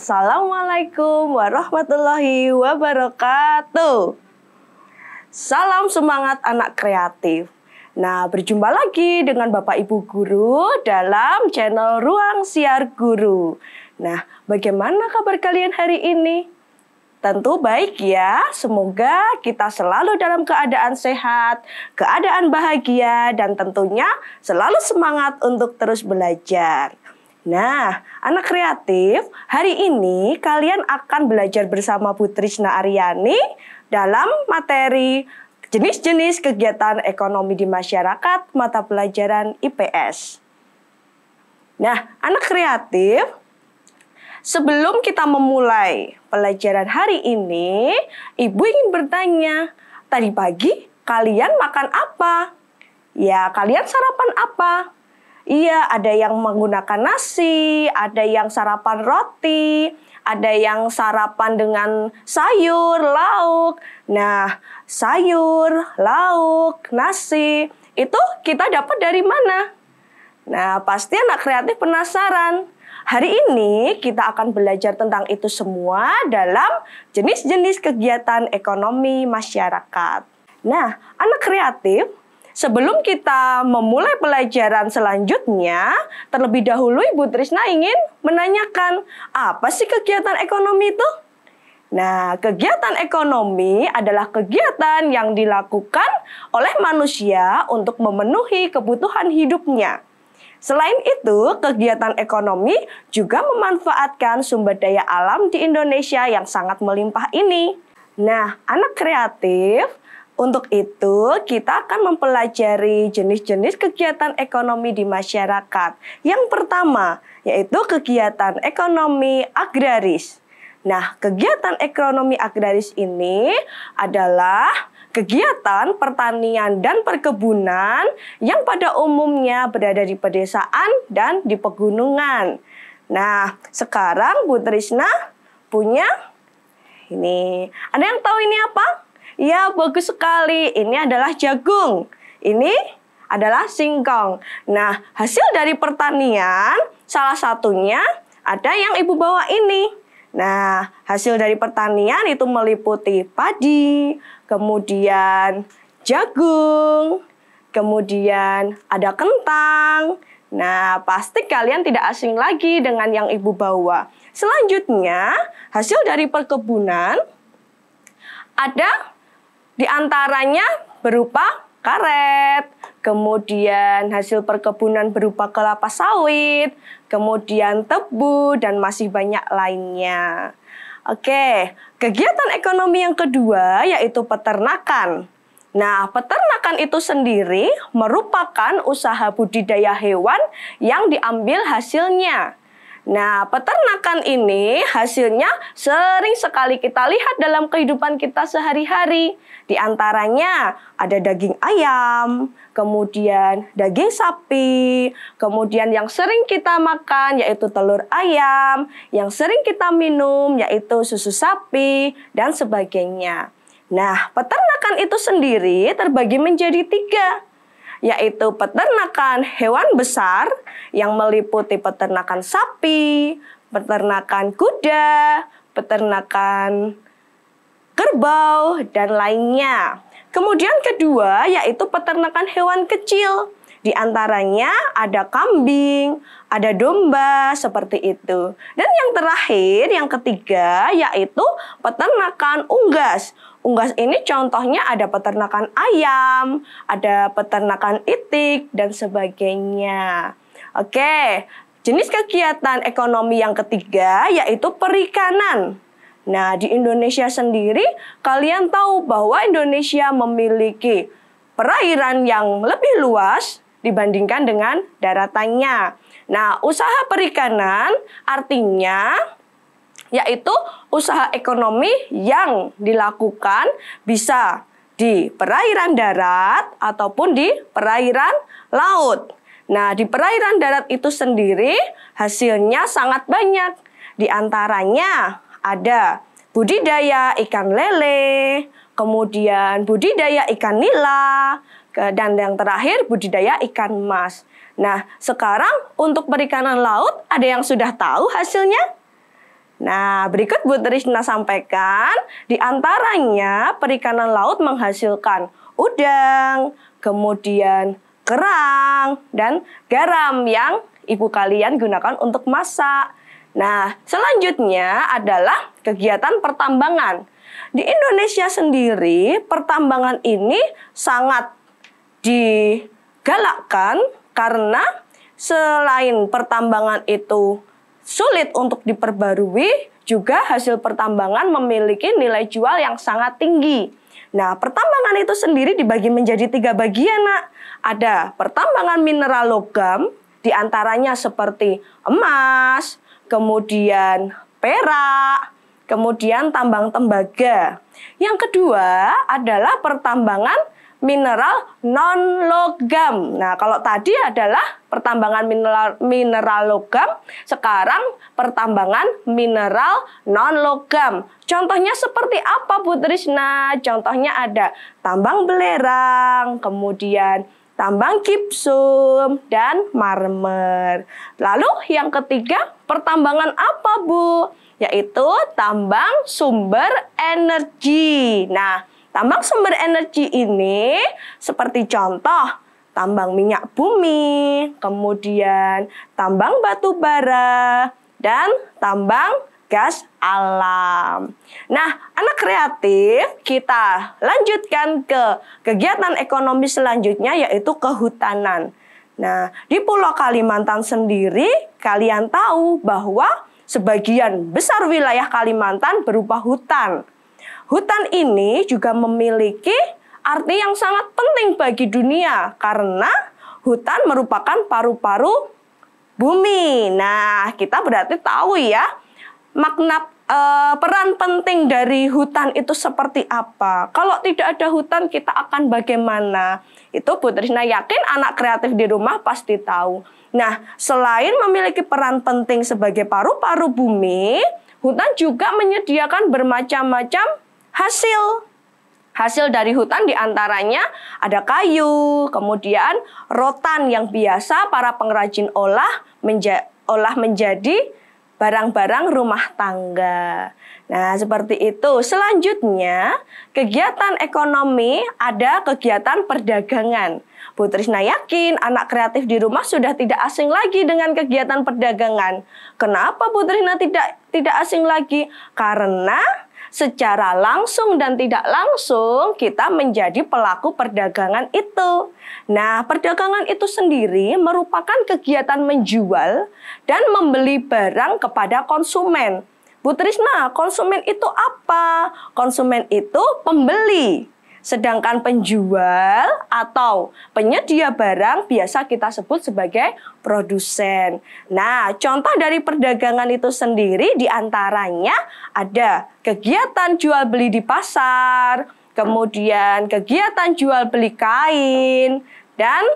Assalamualaikum warahmatullahi wabarakatuh. Salam semangat anak kreatif. Nah, berjumpa lagi dengan Bapak Ibu Guru dalam channel Ruang Siar Guru. Nah, bagaimana kabar kalian hari ini? Tentu baik ya, semoga kita selalu dalam keadaan sehat, keadaan bahagia, dan tentunya selalu semangat untuk terus belajar. Nah, anak kreatif, hari ini kalian akan belajar bersama Bu Trisna Aryani dalam materi jenis-jenis kegiatan ekonomi di masyarakat mata pelajaran IPS. Nah, anak kreatif, sebelum kita memulai pelajaran hari ini, Ibu ingin bertanya, tadi pagi kalian makan apa? Ya, kalian sarapan apa? Iya, ada yang menggunakan nasi, ada yang sarapan roti, ada yang sarapan dengan sayur, lauk. Nah, sayur, lauk, nasi, itu kita dapat dari mana? Nah, pasti anak kreatif penasaran. Hari ini kita akan belajar tentang itu semua dalam jenis-jenis kegiatan ekonomi masyarakat. Nah, anak kreatif, sebelum kita memulai pelajaran selanjutnya, terlebih dahulu Ibu Trisna ingin menanyakan, apa sih kegiatan ekonomi itu? Nah, kegiatan ekonomi adalah kegiatan yang dilakukan oleh manusia untuk memenuhi kebutuhan hidupnya. Selain itu, kegiatan ekonomi juga memanfaatkan sumber daya alam di Indonesia yang sangat melimpah ini. Nah, anak kreatif, untuk itu, kita akan mempelajari jenis-jenis kegiatan ekonomi di masyarakat. Yang pertama, yaitu kegiatan ekonomi agraris. Nah, kegiatan ekonomi agraris ini adalah kegiatan pertanian dan perkebunan yang pada umumnya berada di pedesaan dan di pegunungan. Nah, sekarang Bu Trisna punya ini. Ada yang tahu ini apa? Ya, bagus sekali. Ini adalah jagung. Ini adalah singkong. Nah, hasil dari pertanian, salah satunya ada yang Ibu bawa ini. Nah, hasil dari pertanian itu meliputi padi, kemudian jagung, kemudian ada kentang. Nah, pasti kalian tidak asing lagi dengan yang Ibu bawa. Selanjutnya, hasil dari perkebunan ada di antaranya berupa karet, kemudian hasil perkebunan berupa kelapa sawit, kemudian tebu, dan masih banyak lainnya. Oke, kegiatan ekonomi yang kedua yaitu peternakan. Nah, peternakan itu sendiri merupakan usaha budidaya hewan yang diambil hasilnya. Nah, peternakan ini hasilnya sering sekali kita lihat dalam kehidupan kita sehari-hari. Di antaranya ada daging ayam, kemudian daging sapi, kemudian yang sering kita makan yaitu telur ayam, yang sering kita minum yaitu susu sapi, dan sebagainya. Nah, peternakan itu sendiri terbagi menjadi 3. Yaitu peternakan hewan besar yang meliputi peternakan sapi, peternakan kuda, peternakan kerbau, dan lainnya. Kemudian kedua yaitu peternakan hewan kecil. Di antaranya ada kambing, ada domba, seperti itu. Dan yang terakhir, yang ketiga, yaitu peternakan unggas. Unggas ini contohnya ada peternakan ayam, ada peternakan itik, dan sebagainya. Oke, jenis kegiatan ekonomi yang ketiga yaitu perikanan. Nah, di Indonesia sendiri, kalian tahu bahwa Indonesia memiliki perairan yang lebih luas dibandingkan dengan daratannya. Nah, usaha perikanan artinya yaitu usaha ekonomi yang dilakukan bisa di perairan darat ataupun di perairan laut. Nah, di perairan darat itu sendiri hasilnya sangat banyak. Di antaranya ada budidaya ikan lele, kemudian budidaya ikan nila, dan yang terakhir budidaya ikan mas. Nah, sekarang untuk perikanan laut ada yang sudah tahu hasilnya? Nah, berikut Bu Trisna sampaikan, di antaranya perikanan laut menghasilkan udang, kemudian kerang, dan garam yang ibu kalian gunakan untuk masak. Nah, selanjutnya adalah kegiatan pertambangan. Di Indonesia sendiri, pertambangan ini sangat digalakkan karena selain pertambangan itu sulit untuk diperbarui, juga hasil pertambangan memiliki nilai jual yang sangat tinggi. Nah, pertambangan itu sendiri dibagi menjadi 3 bagian, Nak. Ada pertambangan mineral logam, diantaranya seperti emas, kemudian perak, kemudian tambang tembaga. Yang kedua adalah pertambangan mineral non-logam. Nah, kalau tadi adalah pertambangan mineral logam, sekarang pertambangan mineral non-logam. Contohnya seperti apa, Bu Trisna? Contohnya ada tambang belerang, kemudian tambang gipsum, dan marmer. Lalu yang ketiga, pertambangan apa, Bu? Yaitu tambang sumber energi. Nah, tambang sumber energi ini seperti contoh tambang minyak bumi, kemudian tambang batu bara, dan tambang gas alam. Nah, anak kreatif, kita lanjutkan ke kegiatan ekonomi selanjutnya, yaitu kehutanan. Nah, di Pulau Kalimantan sendiri, kalian tahu bahwa sebagian besar wilayah Kalimantan berupa hutan. Hutan ini juga memiliki arti yang sangat penting bagi dunia karena hutan merupakan paru-paru bumi. Nah, kita berarti tahu ya makna peran penting dari hutan itu seperti apa. Kalau tidak ada hutan, kita akan bagaimana? Itu Bu Trisna yakin anak kreatif di rumah pasti tahu. Nah, selain memiliki peran penting sebagai paru-paru bumi, hutan juga menyediakan bermacam-macam hasil dari hutan, diantaranya ada kayu, kemudian rotan yang biasa para pengrajin olah menjadi barang-barang rumah tangga. Nah, seperti itu. Selanjutnya, kegiatan ekonomi ada kegiatan perdagangan. Bu Trisna yakin anak kreatif di rumah sudah tidak asing lagi dengan kegiatan perdagangan. Kenapa Bu Trisna tidak asing lagi? Karena secara langsung dan tidak langsung kita menjadi pelaku perdagangan itu. Nah, perdagangan itu sendiri merupakan kegiatan menjual dan membeli barang kepada konsumen. Bu Trisna, konsumen itu apa? Konsumen itu pembeli. Sedangkan penjual atau penyedia barang biasa kita sebut sebagai produsen. Nah, contoh dari perdagangan itu sendiri diantaranya ada kegiatan jual beli di pasar, kemudian kegiatan jual beli kain, dan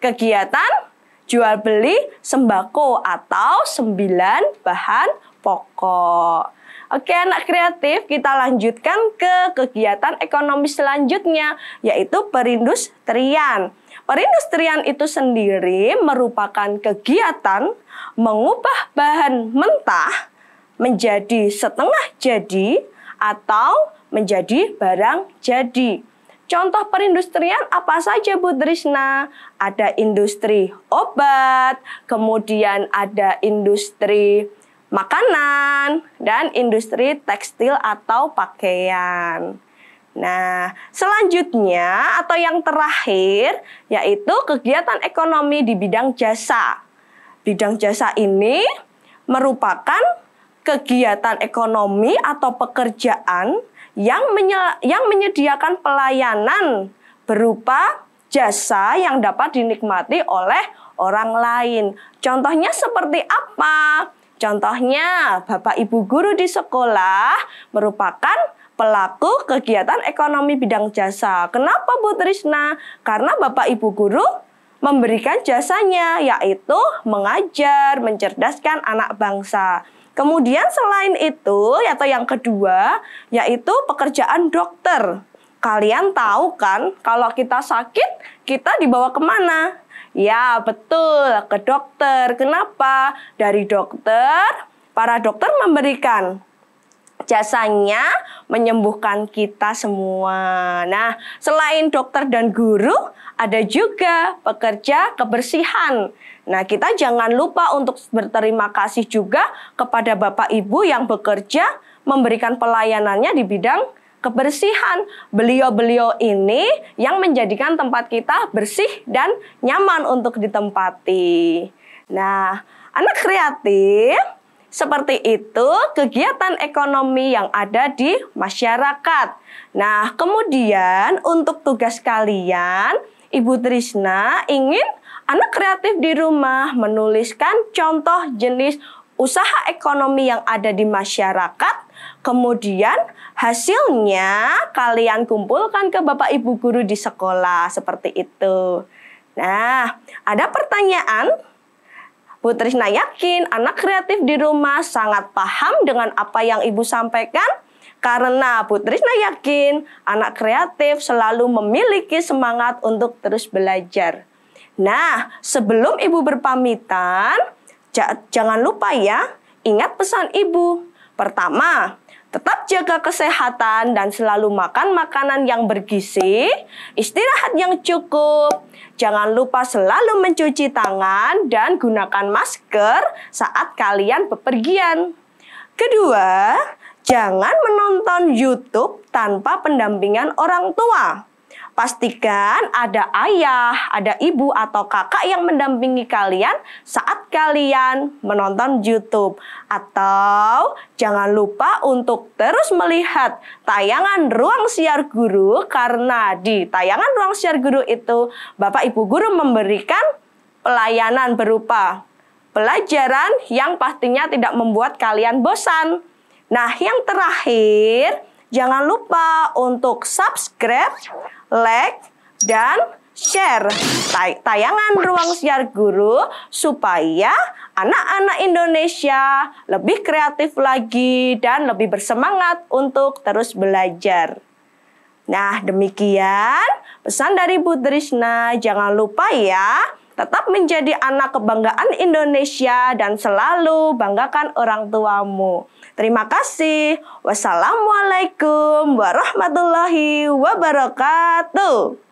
kegiatan jual beli sembako atau 9 bahan pokok. Oke, anak kreatif, kita lanjutkan ke kegiatan ekonomi selanjutnya, yaitu perindustrian. Perindustrian itu sendiri merupakan kegiatan mengubah bahan mentah menjadi setengah jadi atau menjadi barang jadi. Contoh perindustrian apa saja, Bu Trisna? Ada industri obat, kemudian ada industri makanan, dan industri tekstil atau pakaian. Nah, selanjutnya atau yang terakhir yaitu kegiatan ekonomi di bidang jasa. Bidang jasa ini merupakan kegiatan ekonomi atau pekerjaan yang menyediakan pelayanan berupa jasa yang dapat dinikmati oleh orang lain. Contohnya seperti apa? Contohnya, Bapak Ibu guru di sekolah merupakan pelaku kegiatan ekonomi bidang jasa. Kenapa, Bu Trisna? Karena Bapak Ibu guru memberikan jasanya, yaitu mengajar, mencerdaskan anak bangsa. Kemudian selain itu, atau yang kedua, yaitu pekerjaan dokter. Kalian tahu kan, kalau kita sakit, kita dibawa kemana? Ya, betul, ke dokter. Kenapa? Dari dokter para dokter memberikan jasanya menyembuhkan kita semua. Nah, selain dokter dan guru, ada juga pekerja kebersihan. Nah, kita jangan lupa untuk berterima kasih juga kepada Bapak Ibu yang bekerja memberikan pelayanannya di bidang kebersihan. Beliau-beliau ini yang menjadikan tempat kita bersih dan nyaman untuk ditempati. Nah, anak kreatif, seperti itu kegiatan ekonomi yang ada di masyarakat. Nah, kemudian untuk tugas kalian, Ibu Trisna ingin anak kreatif di rumah menuliskan contoh jenis usaha ekonomi yang ada di masyarakat. Kemudian hasilnya kalian kumpulkan ke Bapak Ibu guru di sekolah, seperti itu. Nah, ada pertanyaan? Bu Trisna yakin anak kreatif di rumah sangat paham dengan apa yang Ibu sampaikan, karena Bu Trisna yakin anak kreatif selalu memiliki semangat untuk terus belajar. Nah, sebelum Ibu berpamitan, jangan lupa ya, ingat pesan Ibu. Pertama, tetap jaga kesehatan dan selalu makan makanan yang bergizi, istirahat yang cukup. Jangan lupa selalu mencuci tangan dan gunakan masker saat kalian bepergian. Kedua, jangan menonton YouTube tanpa pendampingan orang tua. Pastikan ada ayah, ada ibu atau kakak yang mendampingi kalian saat kalian menonton YouTube. Atau jangan lupa untuk terus melihat tayangan Ruang Siar Guru, karena di tayangan Ruang Siar Guru itu Bapak Ibu guru memberikan pelayanan berupa pelajaran yang pastinya tidak membuat kalian bosan. Nah, yang terakhir, jangan lupa untuk subscribe, like, dan share tayangan Ruang Siar Guru supaya anak-anak Indonesia lebih kreatif lagi dan lebih bersemangat untuk terus belajar. Nah, demikian pesan dari Bu Trisna. Jangan lupa ya, tetap menjadi anak kebanggaan Indonesia dan selalu banggakan orang tuamu. Terima kasih. Wassalamualaikum warahmatullahi wabarakatuh.